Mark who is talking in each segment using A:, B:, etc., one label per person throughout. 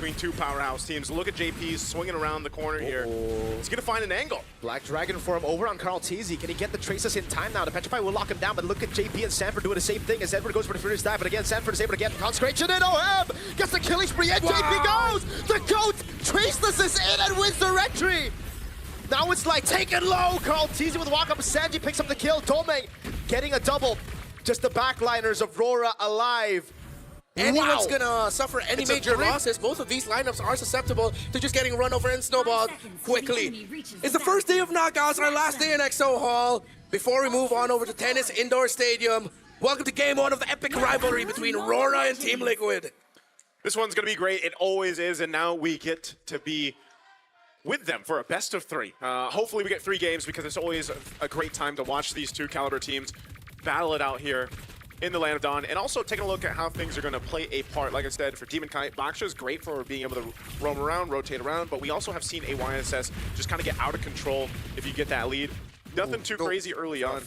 A: between two powerhouse teams. Look at JP swinging around the corner here. He's going to find an angle.
B: Black Dragon form over on Tlph. Can he get the traces in time now? The Petrify will lock him down, but look at JP and Sanford doing the same thing as Edward goes for the Furious Dive. But again, Sanford is able to get the Consecration in. OM gets the killing spree, and JP goes! The GOAT traceless is in and wins the retry! Now it's like, take it low! Tlph with a walk-up, Sanji picks up the kill. Domeng getting a double. Just the backliners of Rora alive.
C: Anyone's gonna suffer any major losses. Both of these lineups are susceptible to just getting run over and snowballed quickly. It's the first day of knockouts, our last day in XO Hall. Before we move on over to Tennis Indoor Stadium, welcome to Game 1 of the epic rivalry between Rora and Team Liquid.
A: This one's going to be great. It always is, and now we get to be with them for a best of 3. Hopefully we get 3 games because it's always a great time to watch these two caliber teams battle it out here in the Land of Dawn, and also taking a look at how things are going to play a part. Like I said, for Demon Kite, Baksha is great for being able to roam around, rotate around, but we also have seen a YSS just kind of get out of control if you get that lead. Nothing too crazy early on.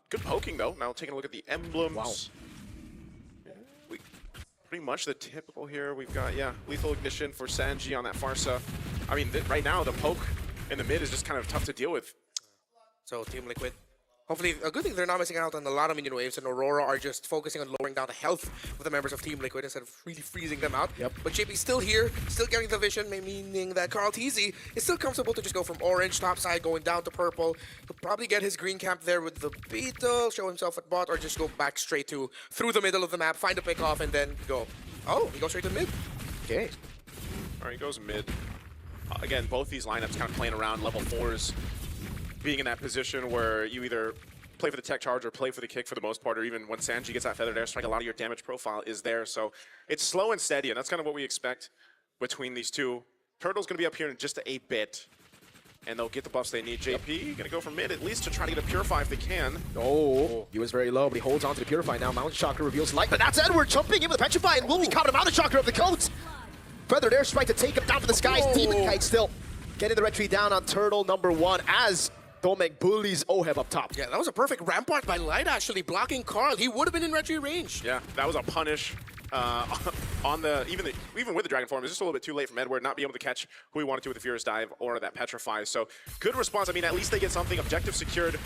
A: Good poking, though. Now taking a look at the emblems.
B: Wow.
A: Pretty much the typical here. We've got, Lethal Ignition for Sanji on that Farsa. I mean, right now, the poke in the mid is just kind of tough to deal with.
C: So Team Liquid, hopefully, a good thing they're not missing out on a lot of minion waves, and Aurora are just focusing on lowering down the health of the members of Team Liquid instead of really freezing them out.
B: Yep.
C: But JP's still here, still getting the vision, meaning that Tlph is still comfortable to just go from orange top side going down to purple. He'll probably get his green camp there with the Beetle, show himself at bot, or just go back straight to through the middle of the map, find a pick off, and then go. Oh, he goes straight to mid.
B: Okay.
A: All right, he goes mid. Again, both these lineups kind of playing around level 4s, being in that position where you either play for the tech charge or play for the kick for the most part, or even when Sanji gets that feathered airstrike, a lot of your damage profile is there. So it's slow and steady, and that's kind of what we expect between these two. Turtle's going to be up here in just a bit, and they'll get the buffs they need. JP going to go for mid at least to try to get a Purify if they can.
B: Oh, he was very low, but he holds on to the Purify now. Mountain Chakra reveals light, but that's Edward jumping in with the Petrify, and will be caught in Mountain Chakra of the GOAT. Feathered airstrike to take him down to the skies. Demon Kite still getting the retreat down on Turtle number 1 as Domeng bullies Oheb up top.
C: Yeah, that was a perfect rampart by Light, actually, blocking Carl. He would have been in retry range.
A: Yeah, that was a punish on the even with the Dragon form. It's just a little bit too late from Edward, not being able to catch who he wanted to with the Furious Dive or that Petrify. So good response. I mean, at least they get something. Objective secured.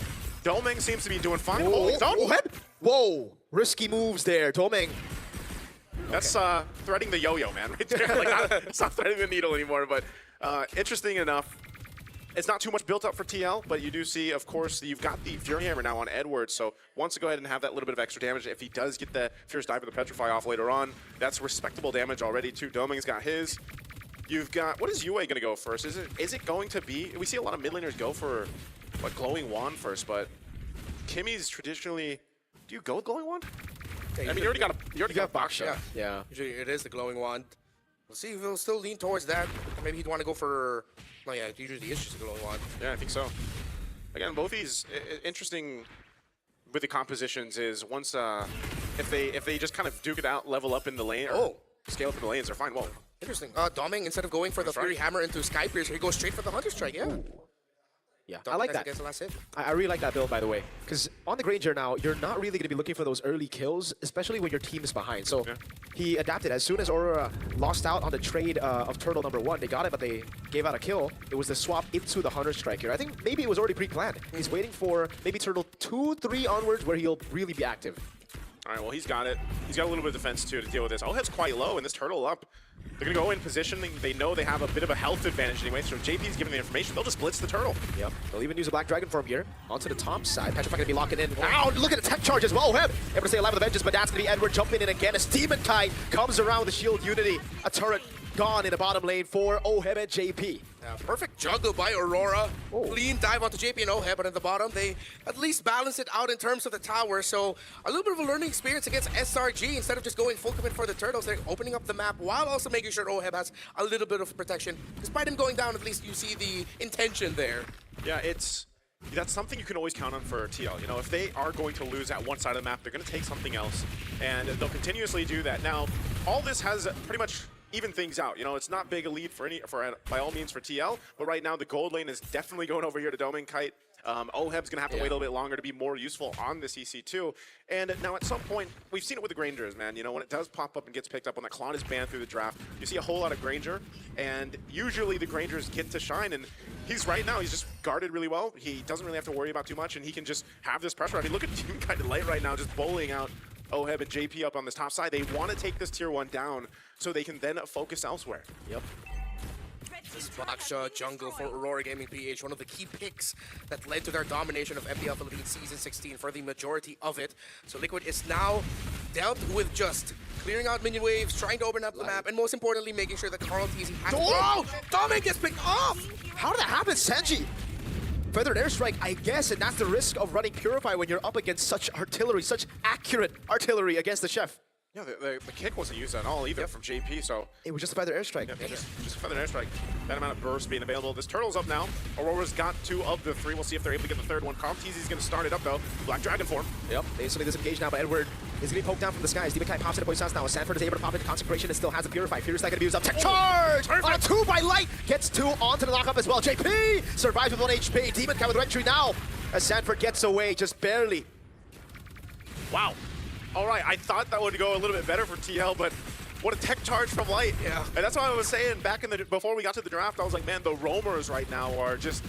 A: Domeng seems to be doing fine.
B: Whoa, risky moves there, Domeng.
A: That's threading the yo-yo, man, right there. Like, it's not threading the needle anymore, but interesting enough. It's not too much built up for TL, but you do see, of course, you've got the Fury Hammer now on Edward, so wants to go ahead and have that little bit of extra damage. If he does get the Furious Dive or the Petrify off later on, that's respectable damage already, too. Domeng's got his. You've got, what is UA going to go first? Is it going to be, we see a lot of mid laners go for, like, Glowing Wand first, but Kimmy's traditionally, do you go with Glowing Wand?
C: Yeah,
A: I mean, you already got a Baksha.
B: Yeah.
C: Usually it is the Glowing Wand. We'll see if he'll still lean towards that. Or maybe he'd want to go for... Oh yeah, it usually is just a Glowing Wand.
A: Yeah, I think so. Again, both these interesting with the compositions is once if they just kind of duke it out, level up in the lane, or scale up in the lanes, they're fine. Whoa.
C: Interesting. Domeng, instead of going for the Fury Hammer into Sky Piercer, he goes straight for the Hunter Strike, yeah.
B: Yeah, I like that.
C: The last hit.
B: I really like that build, by the way, because on the Granger now, you're not really going to be looking for those early kills, especially when your team is behind. So he adapted. As soon as Aurora lost out on the trade of Turtle number 1, they got it, but they gave out a kill. It was the swap into the Hunter Strike here. I think maybe it was already pre-planned. He's waiting for maybe Turtle 2, 3 onwards where he'll really be active.
A: All right, well, he's got it. He's got a little bit of defense, too, to deal with this. Oheb's quite low, and this Turtle up. They're going to go in position. They know they have a bit of a health advantage anyway, so if JP's giving the information, they'll just blitz the Turtle.
B: Yep. They'll even use a Black Dragon form here. Onto the top side. Petrify going to be locking in. Wow, look at the tech charge as well. Oheb able to stay alive with the Vengeance, but that's going to be Edward jumping in again as Demon Kite comes around with the Shield Unity. A turret gone in the bottom lane for Oheb and JP.
C: Yeah, perfect juggle by Aurora. Clean dive onto JP and Oheb, but at the bottom, they at least balance it out in terms of the tower. So a little bit of a learning experience against SRG. Instead of just going full commit for the Turtles, they're opening up the map while also making sure Oheb has a little bit of protection. Despite him going down, at least you see the intention there.
A: Yeah, that's something you can always count on for TL. You know, if they are going to lose at one side of the map, they're going to take something else, and they'll continuously do that. Now, all this has pretty much even things out. You know, it's not big a lead by all means for TL, but right now the gold lane is definitely going over here to Domeng Kite. Oheb's going to have to wait a little bit longer to be more useful on this EC2. And now at some point, we've seen it with the Grangers, man. You know, when it does pop up and gets picked up, when that Klon is banned through the draft, you see a whole lot of Granger, and usually the Grangers get to shine, and he's right now, he's just guarded really well. He doesn't really have to worry about too much, and he can just have this pressure. I mean, look at Team kind of light right now, just bullying out Oheb and JP up on this top side. They want to take this tier 1 down so they can then focus elsewhere.
B: Yep.
C: This Baksha jungle for Aurora Gaming PH, one of the key picks that led to their domination of MPL Philippines Season 16 for the majority of it. So Liquid is now dealt with just clearing out minion waves, trying to open up the map, and most importantly, making sure that Carl-Tz has
B: Oh!
C: Dominic gets picked off!
B: How did that happen, Senji? Feathered airstrike, I guess, and that's the risk of running Purify when you're up against such artillery, such accurate artillery against the Chef.
A: Yeah, the kick wasn't used at all either from JP, so...
B: It was just a feather airstrike.
A: Yeah, just a feather airstrike. That amount of burst being available. This Turtle's up now. Aurora's got 2 of the 3. We'll see if they're able to get the 3rd one. Carl-Tz is going to start it up, though. Black Dragon form.
B: Yep, they instantly disengage now, but Edward is going to be poked down from the skies. Demon Kai pops into Poison's now. Sanford is able to pop into Consecration and still has a Purify. Fierce not going to be used up. Tech charge! On a 2 by Light! Gets 2 onto the lockup as well. JP survives with 1 HP. Demon Kai with entry now as Sanford gets away just barely.
A: Wow. All right, I thought that would go a little bit better for TL, but what a tech charge from Light.
C: Yeah.
A: And that's what I was saying back in the before we got to the draft. I was like, man, the roamers right now are just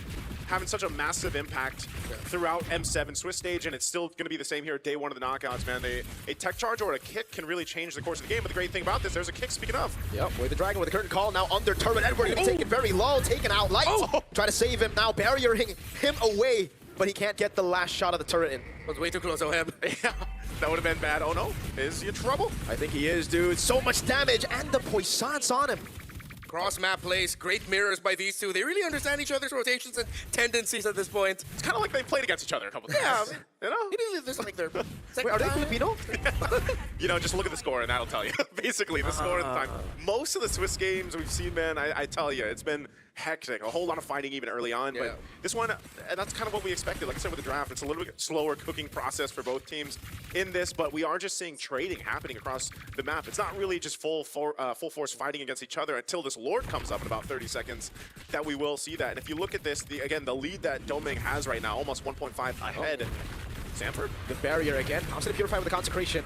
A: having such a massive impact throughout M7 Swiss stage, and it's still going to be the same here day 1 of the knockouts, man. A tech charge or a kick can really change the course of the game, but the great thing about this, there's a kick, speaking of.
B: Yep, with the Dragon with the curtain call now under turret. Edward going to take it very low, taken out Light. Try to save him now, barriering him away, but he can't get the last shot of the turret in.
C: Was way too close, Oheb.
A: Yeah, that would have been bad. Oh no, is he in trouble?
B: I think he is, dude. So much damage, and the Poissons on him.
C: Cross map plays, great mirrors by these two. They really understand each other's rotations and tendencies at this point.
A: It's kind of like they played against each other a couple times.
C: Yeah,
A: you know?
C: it is just like their
B: Wait, are they Filipino?
A: You know, just look at the score and that'll tell you. Basically, the score at the time. Most of the Swiss games we've seen, man, I tell you, it's been hectic. A whole lot of fighting even early on. But this one, and that's kind of what we expected. Like I said with the draft, it's a little bit slower cooking process for both teams in this, but we are just seeing trading happening across the map. It's not really just full force fighting against each other until this Lord comes up in about 30 seconds that we will see that. And if you look at this, again, the lead that Doming has right now, almost 1.5 ahead. Sanford?
B: The barrier again. Pops to Purify with the Consecration.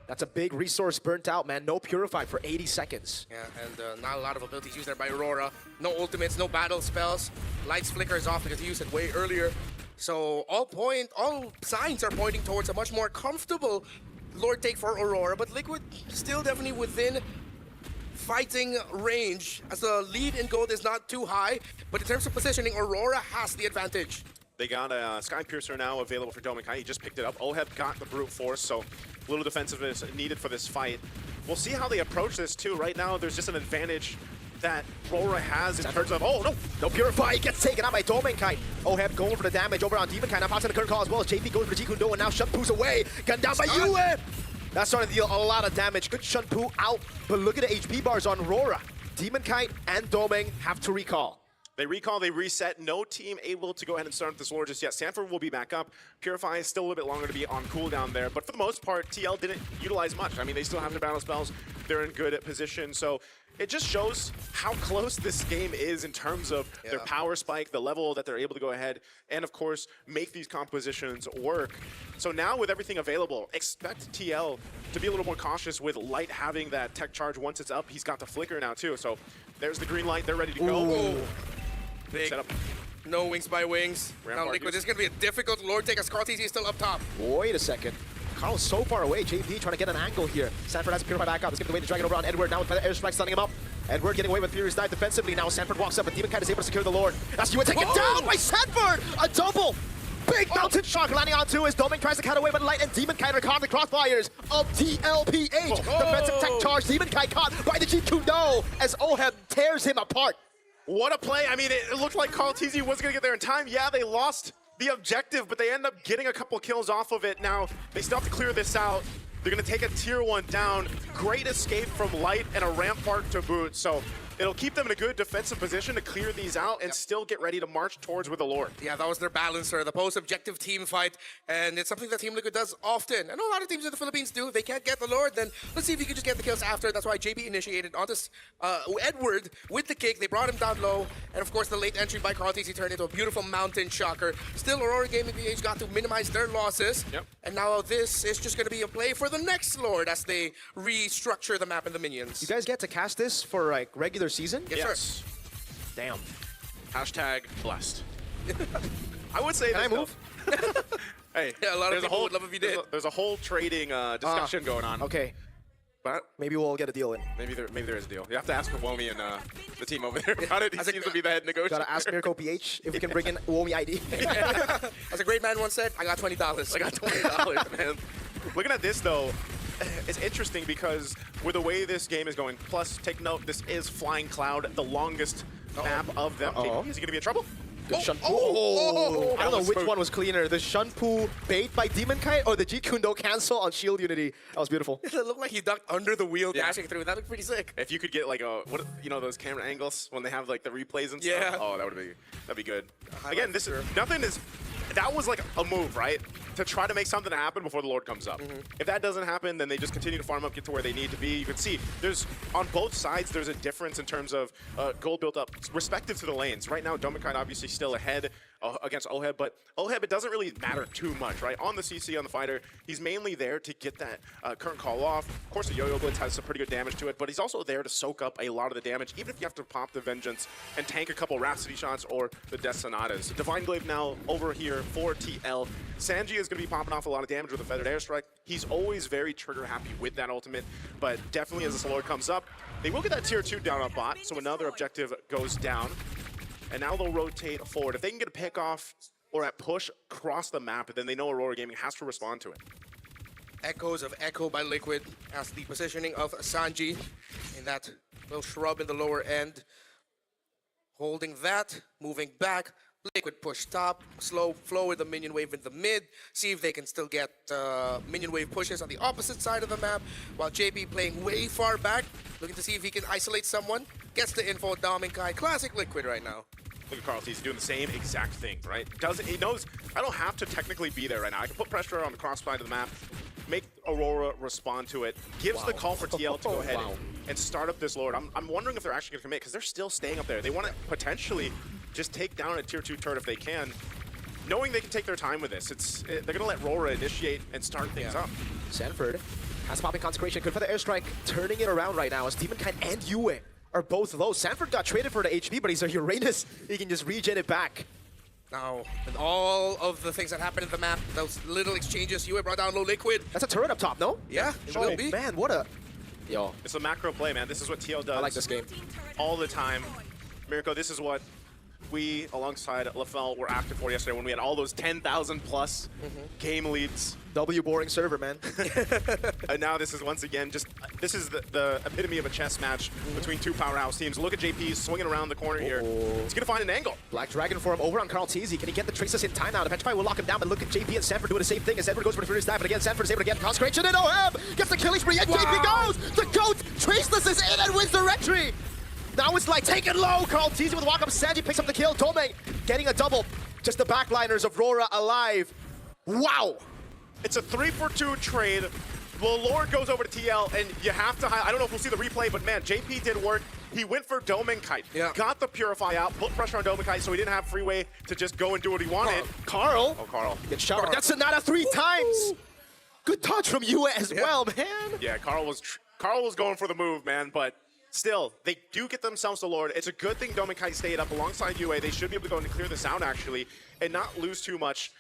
B: That's a big resource burnt out, man. No Purify for 80 seconds.
C: Yeah, and not a lot of abilities used there by Rora. No ultimates, no battle spells. Lights flickers off because he used it way earlier. So all signs are pointing towards a much more comfortable Lord take for Aurora, but Liquid still definitely within fighting range, as the lead in gold is not too high, but in terms of positioning, Aurora has the advantage.
A: They got a Sky Piercer now available for Doming Kai. He just picked it up. Oheb got the brute force, so a little defensiveness needed for this fight. We'll see how they approach this too. Right now, there's just an advantage that Rora has in terms of, oh no!
B: No Purify, he gets taken out by Doming Kai. Oheb going for the damage over on Demon Kai. Now pops in the curtain call as well as JP goes for the Jikundo, and now Shunpu's away. Gunned down by Yue! That's starting to deal a lot of damage. Good Shunpu out, but look at the HP bars on Rora. Demon Kite and Doming have to recall.
A: They recall, they reset. No team able to go ahead and start this Lord just yet. Sanford will be back up. Purify is still a little bit longer to be on cooldown there. But for the most part, TL didn't utilize much. I mean, they still have their battle spells. They're in good position. So it just shows how close this game is in terms of their power spike, the level that they're able to go ahead and, of course, make these compositions work. So now with everything available, expect TL to be a little more cautious with Light having that tech charge once it's up. He's got the flicker now, too. So there's the green light. They're ready to go.
C: Ooh. Big.
A: Setup.
C: No wings by wings.
A: Rampart
C: now Liquid,
A: use.
C: this is going to be a difficult Lord take as Carl-Tz is still up top.
B: Wait a second. Carl's so far away. JP trying to get an angle here. Sanford has to Purify back up. Let's give the way to Dragon over on Edward. Now with the airstrike stunning him up. Edward getting away with Furious Dive defensively. Now Sanford walks up, but Demon Kite is able to secure the Lord. That's Yue taken down by Sanford! A double! Big mountain shock landing onto his Doming tries to cut away, but Light and Demon Kite are caught in the crossfires of Tlph. Defensive tech charge. Demon Kite caught by the Jikundo as Oheb tears him apart.
A: What a play. I mean, it looked like Carl-Tz wasn't going to get there in time. Yeah, they lost the objective, but they end up getting a couple kills off of it. Now, they still have to clear this out. They're going to take a tier 1 down. Great escape from Light and a Rampart to boot. So it'll keep them in a good defensive position to clear these out and still get ready to march towards with the Lord.
C: Yeah, that was their balancer, the post-objective team fight, and it's something that Team Liquid does often. I know a lot of teams in the Philippines do. If they can't get the Lord, then let's see if you can just get the kills after. That's why JP initiated on this Edward with the kick. They brought him down low, and of course the late entry by Tlph turned into a beautiful mountain shocker. Still, Aurora Gaming PH got to minimize their losses, and now this is just going to be a play for the next Lord as they restructure the map and the minions.
B: You guys get to cast this for like regular season?
C: Yes, sir.
B: Damn.
A: Hashtag blessed. I would say
B: Can I
A: this,
B: move?
A: Hey,
C: Yeah, a lot of
A: there's
C: people
A: whole,
C: would love if you did.
A: There's a whole trading discussion going on.
B: Okay,
A: But
B: maybe we'll get a deal in.
A: maybe there is a deal. You have to ask Womi and the team over there about it. He seems to be the head negotiator.
B: Gotta ask Mirko PH if we can bring in Womi ID.
C: As a great man once said, I got $20.
A: I got $20, man. Looking at this, though, it's interesting because with the way this game is going, plus, take note, this is Flying Cloud, the longest map of them.
B: Uh-oh.
A: Is he going to be in trouble?
B: Good Shunpu.
C: oh,
B: I don't know
A: was
B: which
A: smooth.
B: one was cleaner, the Shunpu bait by Demon Kite or the G-Kundo cancel on Shield Unity. That was beautiful.
C: It looked like he ducked under the wheel,
A: Yeah.
C: dashing through. That looked pretty sick.
A: If you could get like those camera angles when they have like the replays and stuff.
C: Yeah.
A: Oh, that'd be good.
C: highlight
A: Again, this
C: for sure.
A: nothing is. That was like a move, right? To try to make something happen before the Lord comes up. If that doesn't happen, then they just continue to farm up, get to where they need to be. You can see there's on both sides there's a difference in terms of gold built up respective to the lanes. Right now, Dominkai obviously still ahead against Oheb, but Oheb, it doesn't really matter too much, right? On the CC, on the fighter, he's mainly there to get that current call off. Of course, the Yo-Yo Blitz has some pretty good damage to it, but he's also there to soak up a lot of the damage, even if you have to pop the Vengeance and tank a couple Rhapsody shots or the Death Sonatas. Divine Glaive now over here for TL. Sanji is going to be popping off a lot of damage with a Feathered Airstrike. He's always very trigger happy with that ultimate, but definitely as this Lord comes up, they will get that tier 2 down on bot, so another objective goes down. And now they'll rotate forward. If they can get a pick off or at push across the map, then they know Aurora Gaming has to respond to it.
C: Echoes of Echo by Liquid as the positioning of Sanji in that little shrub in the lower end. Holding that, moving back. Liquid push top, slow flow with the minion wave in the mid. See if they can still get minion wave pushes on the opposite side of the map. While JP playing way far back, looking to see if he can isolate someone. Gets the info, Dominkai. Classic Liquid right now.
A: Look at Tlph, he's doing the same exact thing, right? He knows I don't have to technically be there right now. I can put pressure on the cross side of the map, make Aurora respond to it, gives the call for TL to go ahead and start up this Lord. I'm wondering if they're actually going to commit because they're still staying up there. They want to potentially just take down a tier 2 turret if they can, knowing they can take their time with this. They're going to let Rora initiate and start things up.
B: Sanford has popping Consecration. Good for the airstrike, turning it around right now as Demon Kite and Yue are both low. Sanford got traded for the HP, but he's a Uranus. He can just regen it back.
C: Now, with all of the things that happened in the map, those little exchanges, Yue brought down low Liquid.
B: That's a turret up top, no?
C: Yeah, it will be.
B: Man, what a... Yo,
A: It's a macro play, man. This is what TL does.
B: I like this game.
A: All the time. Mirko, this is what we, alongside Tlph, were active for yesterday when we had all those 10,000 plus game leads.
B: W boring server, man.
A: And now this is once again this is the epitome of a chess match between two powerhouse teams. Look at JP swinging around the corner here. He's gonna find an angle.
B: Black Dragon for him over on Tlph. Can he get the traces in time now? The Petrify will lock him down, but look at JP and Sanford doing the same thing as Edward goes for the furious dive, but again, Sanford is able to get Consecration and Oheb gets the killing spree, and JP goes! The GOAT! Traceless is in and wins the rectory! Now it's like, take it low! Tlph with a walk-up, Sanji picks up the kill, Tome getting a double. Just the backliners of Rora alive. Wow!
A: It's a 3-for-2 trade. Well, Lord goes over to TL, and you have to I don't know if we'll see the replay, but man, JP did work. He went for Dominkite.
C: Yeah.
A: Got the Purify out, put pressure on Dominkite, so he didn't have freeway to just go and do what he wanted.
B: Carl
A: Oh, Carl.
B: gets showered. That's Sonata 3 times! Good touch from Yue as well, man.
A: Yeah, Carl was going for the move, man, but still, they do get themselves the Lord. It's a good thing Dominkite stayed up alongside UA. They should be able to go and clear this out, actually, and not lose too much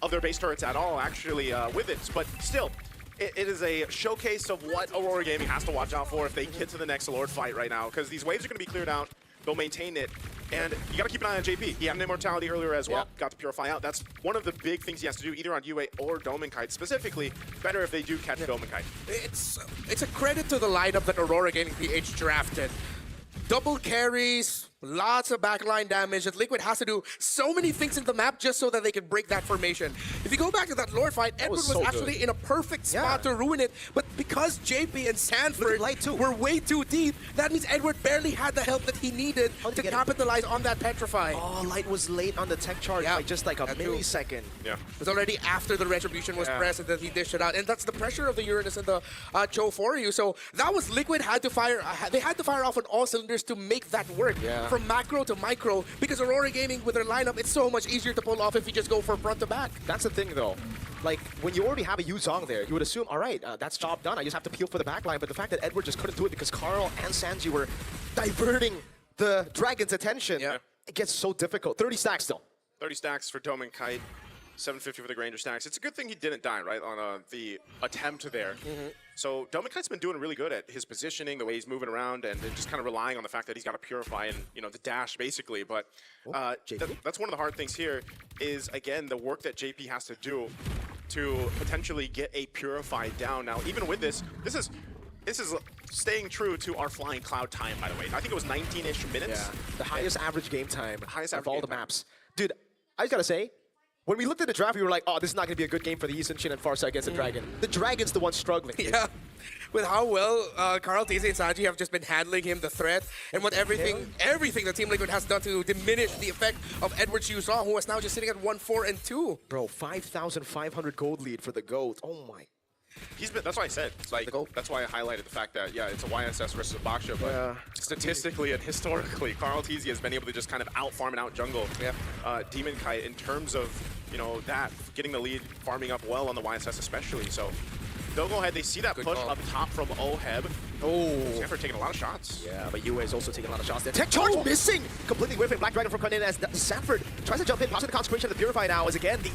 A: of their base turrets at all, actually, with it. But still, it is a showcase of what Aurora Gaming has to watch out for if they get to the next Lord fight right now, because these waves are going to be cleared out. They'll maintain it, and you got to keep an eye on JP. He had an immortality earlier as well. Got to purify out. That's one of the big things he has to do, either on UA or Dominkite. Specifically, better if they do catch Dominkite.
C: It's a credit to the lineup that Aurora Gaming PH drafted. Double carries, Lots of backline damage that Liquid has to do so many things in the map just so that they can break that formation. If you go back to that Lord fight, Edward was
B: so
C: actually
B: good.
C: in a perfect spot to ruin it, but because JP and Sanford were way too deep, that means Edward barely had the help that he needed to capitalize on that Petrify.
B: Oh, Light was late on the tech charge by just like a millisecond.
A: Yeah.
C: It was already after the Retribution was pressed and then he dished it out. And that's the pressure of the Uranus and the Cho for you. So that was Liquid had to fire, they had to fire off on all cylinders to make that work. From macro to micro, because Aurora Gaming with their lineup, it's so much easier to pull off if you just go for front to back.
B: That's the thing though. Like, when you already have a Yuzong there, you would assume, all right, that's job done. I just have to peel for the backline. But the fact that Edward just couldn't do it because Carl and Sanji were diverting the Dragon's attention, it gets so difficult. 30 stacks still.
A: 30 stacks for Dome and Kite, 750 for the Granger stacks. It's a good thing he didn't die, right, on the attempt there. So Dome and Kite's been doing really good at his positioning, the way he's moving around, and just kind of relying on the fact that he's got to purify and, you know, the dash, basically. But that's one of the hard things here is, again, the work that JP has to do to potentially get a purify down. Now, even with this is staying true to our Flying Cloud time, by the way. I think it was 19-ish minutes.
B: Yeah, the highest average game time
A: highest
B: of
A: average
B: all
A: game
B: the
A: time.
B: maps. Dude, I just gotta say, when we looked at the draft, we were like, oh, this is not gonna be a good game for the Eastern Shin and Farsight against the Dragon. The Dragon's the one struggling.
C: Yeah, with how well Carl, Tlph, and Sanji have just been handling him, the threat, and what everything the Team Liquid has done to diminish the effect of Edward Yuzong, who is now just sitting at 1-4-2.
B: Bro, 5,500 gold lead for the GOAT. Oh my.
A: He's been, that's why I said, like, that's why I highlighted the fact that, yeah, it's a YSS versus a Baksha, but statistically and historically, Carl Tlph has been able to just kind of out-farm and out-jungle Demon Kite in terms of, you know, that, getting the lead, farming up well on the YSS especially, so they'll go ahead, they see that push up top from Oheb. Sanford taking a lot of shots.
B: Yeah, but UA is also taking a lot of shots there. Tech charge missing! Completely whiffing Black Dragon from coming in as Sanford tries to jump in, possibly the consecration of the Purify now, as again, the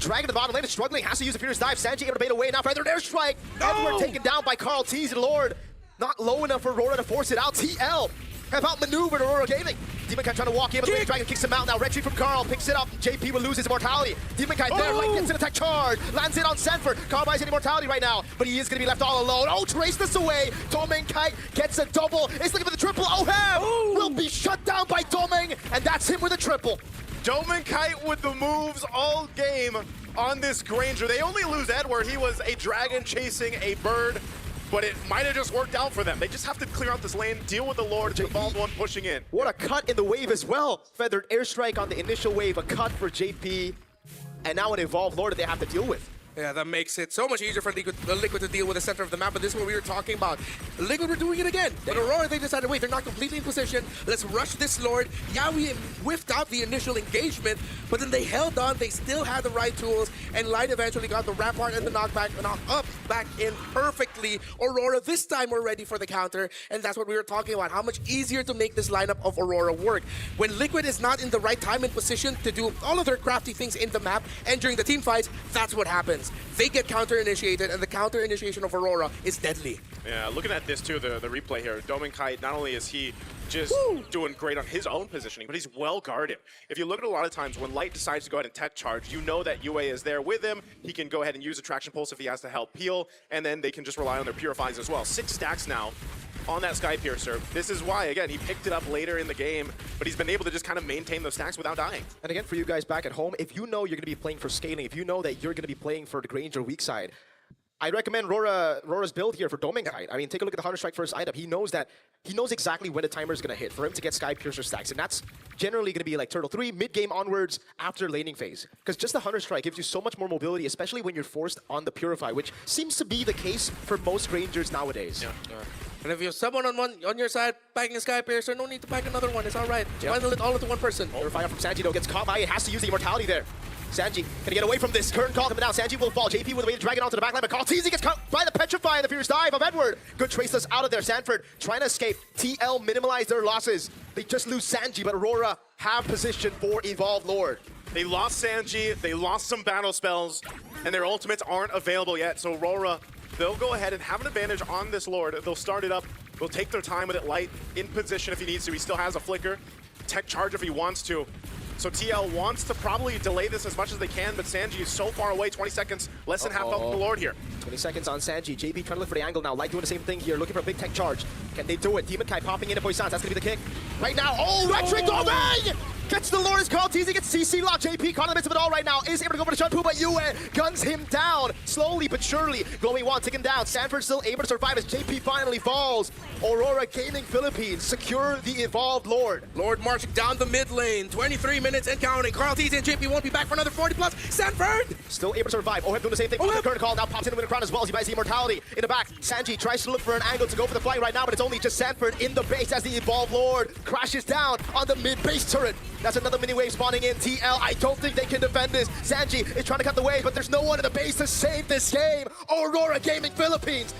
B: Dragon at the bottom lane is struggling, has to use a Furious Dive. Sanji able to bait away now for an airstrike. Edward taken down by Carl Tlph, Lord. Not low enough for Rora to force it out. TL have outmaneuvered Aurora Gaming. Demon Kite trying to walk in, but the Dragon kicks him out now. Retreat from Carl, picks it up. JP will lose his immortality. Demon Kite there, like gets an attack charge. Lands it on Sanford. Carl buys an immortality right now, but he is going to be left all alone. Oh, trace this away. Doming Kite gets a double. Is looking for the triple. Oheb will be shut down by Doming, and that's him with a triple.
A: Dome and Kite with the moves all game on this Granger. They only lose Edward. He was a dragon chasing a bird, but it might have just worked out for them. They just have to clear out this lane, deal with the Lord, the bald one pushing in.
B: What a cut in the wave as well. Feathered airstrike on the initial wave, a cut for JP, and now an evolved Lord that they have to deal with.
C: Yeah, that makes it so much easier for Liquid to deal with the center of the map, but this is what we were talking about. Liquid were doing it again. But Aurora, they decided, wait, they're not completely in position. Let's rush this Lord. Yeah, we whiffed out the initial engagement, but then they held on. They still had the right tools, and Light eventually got the Rampart and the knockback, knock up back in perfectly. Aurora, this time we're ready for the counter, and that's what we were talking about. How much easier to make this lineup of Aurora work. When Liquid is not in the right time and position to do all of their crafty things in the map, and during the team fights, that's what happens. They get counter-initiated, and the counter-initiation of Aurora is deadly.
A: Yeah, looking at this too, the replay here, Dome and Kite, not only is he just doing great on his own positioning, but he's well guarded. If you look at a lot of times when Light decides to go ahead and tech charge, you know that UA is there with him. He can go ahead and use a traction pulse if he has to help peel, and then they can just rely on their purifies as well. 6 stacks now on that Sky Piercer. This is why, again, he picked it up later in the game, but he's been able to just kind of maintain those stacks without dying.
B: And again, for you guys back at home, if you know you're going to be playing for scaling, if you know that you're going to be playing for the Granger weak side, I recommend Rora's build here for Doming Kite. I mean, take a look at the Hunter Strike first item. He knows exactly when the timer is going to hit for him to get Sky Piercer stacks, and that's generally going to be like Turtle 3, mid-game onwards after laning phase. Because just the Hunter Strike gives you so much more mobility, especially when you're forced on the Purify, which seems to be the case for most Grangers nowadays.
C: And if you have someone on your side packing a Sky Piercer, no need to pack another one. It's all right. Bundle it all into one person.
B: Fire from Sanji though gets caught by it. Has to use the immortality there. Sanji can get away from this. Current call coming down. Sanji will fall. JP with a way to drag it onto the backline, but Carl Tlph gets caught by the Petrify and the Furious Dive of Edward. Good traceless out of there. Sanford trying to escape. TL minimize their losses. They just lose Sanji, but Aurora have position for Evolved Lord.
A: They lost Sanji, they lost some battle spells, and their ultimates aren't available yet, so Rora, they'll go ahead and have an advantage on this Lord. They'll start it up. They'll take their time with it. Light in position if he needs to. He still has a flicker. Tech charge if he wants to. So TL wants to probably delay this as much as they can, but Sanji is so far away, 20 seconds, less than half health of the Lord here.
B: 20 seconds on Sanji. JP trying to look for the angle now. Light doing the same thing here, looking for a big tech charge. Can they do it? Demon Kai popping in at Poisson. That's going to be the kick. Right now, Electric Domain! Gets the Lord as Carl TZ gets CC lock. JP caught in the midst of it all right now. Is able to go for the Shunpu, but Yue guns him down. Slowly but surely. Glowing Wand taken down. Sanford still able to survive as JP finally falls. Aurora Gaming Philippines secure the Evolved Lord.
C: Lord marching down the mid lane. 23 minutes and counting. Carl TZ and JP won't be back for another 40 plus. Sanford!
B: Still able to survive. Oheb doing the same thing. The current call now pops into the crown as well as he buys the immortality. In the back, Sanji tries to look for an angle to go for the flight right now, but it's only just Sanford in the base as the Evolved Lord crashes down on the mid base turret. That's another mini wave spawning in. TL, I don't think they can defend this. Sanji is trying to cut the wave, but there's no one in the base to save this game. Aurora Gaming Philippines